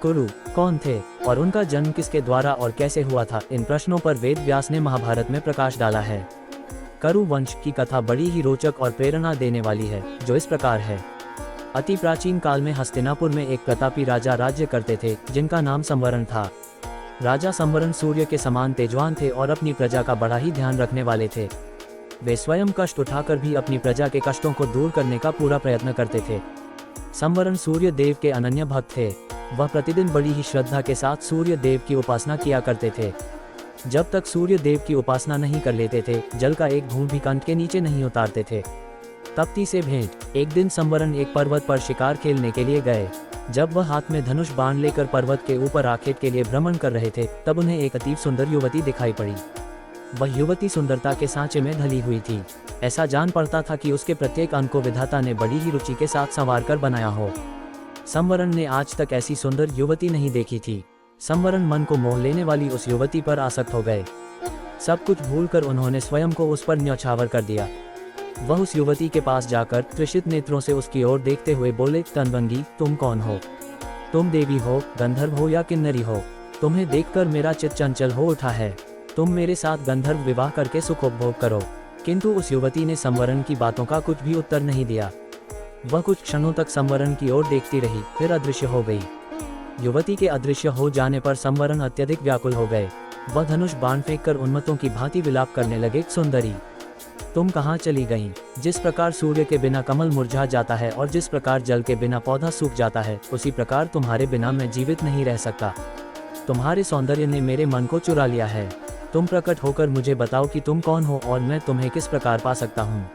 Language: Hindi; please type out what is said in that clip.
कुरु कौन थे और उनका जन्म किसके द्वारा और कैसे हुआ था, इन प्रश्नों पर वेद व्यास ने महाभारत में प्रकाश डाला है। करु वंश की कथा बड़ी ही रोचक और प्रेरणा देने वाली है, जो इस प्रकार है। अति प्राचीन काल में हस्तिनापुर में एक प्रतापी राजा राज्य करते थे, जिनका नाम संवरण था। राजा संवरण सूर्य के समान तेजवान थे और अपनी प्रजा का बड़ा ही ध्यान रखने वाले थे। वे स्वयं कष्ट उठाकर भी अपनी प्रजा के कष्टों को दूर करने का पूरा प्रयत्न करते थे। संवरण सूर्य देव के अनन्य भक्त थे। वह प्रतिदिन बड़ी ही श्रद्धा के साथ सूर्य देव की उपासना किया करते थे। जब तक सूर्य देव की उपासना नहीं कर लेते थे, जल का एक बूंद भी कंठ के नीचे नहीं उतारते थे। तप्ती से भेंट। एक दिन संवरण एक पर्वत पर शिकार खेलने के लिए गए। जब वह हाथ में धनुष बाण लेकर पर्वत के ऊपर आखेट के लिए भ्रमण कर रहे थे, तब उन्हें एक अतीव सुंदर युवती दिखाई पड़ी। वह युवती सुंदरता के सांचे में ढली हुई थी। ऐसा जान पड़ता था कि उसके प्रत्येक अंग को विधाता ने बड़ी ही रुचि के साथ संवार कर बनाया हो। संवरण ने आज तक ऐसी सुंदर युवती नहीं देखी थी। संवरण मन को मोह लेने वाली उस युवती पर आसक्त हो गए। सब कुछ भूलकर उन्होंने स्वयं को उस पर न्यौछावर कर दिया। वह उस युवती के पास जाकर त्रिषित नेत्रों से उसकी ओर देखते हुए बोले, तनवंगी, तुम कौन हो? तुम देवी हो, गंधर्व हो या किन्नरी हो? तुम्हें देखकर मेरा चित्त चंचल हो उठा है। तुम मेरे साथ गंधर्व विवाह करके सुखोपभोग करो। किंतु उस युवती ने संवरण की बातों का कुछ भी उत्तर नहीं दिया। वह कुछ क्षणों तक संवरण की ओर देखती रही, फिर अदृश्य हो गई। युवती के अदृश्य हो जाने पर संवरण अत्यधिक व्याकुल हो गए। वह धनुष बाण फेंककर उन्मत्तों की भांति विलाप करने लगे, सुंदरी, तुम कहाँ चली गईं? जिस प्रकार सूर्य के बिना कमल मुरझा जाता है और जिस प्रकार जल के बिना पौधा सूख जाता है, उसी प्रकार तुम्हारे बिना मैं जीवित नहीं रह सकता। तुम्हारे सौंदर्य ने मेरे मन को चुरा लिया है। तुम प्रकट होकर मुझे बताओ कि तुम कौन हो और मैं तुम्हें किस प्रकार पा सकता हूँ।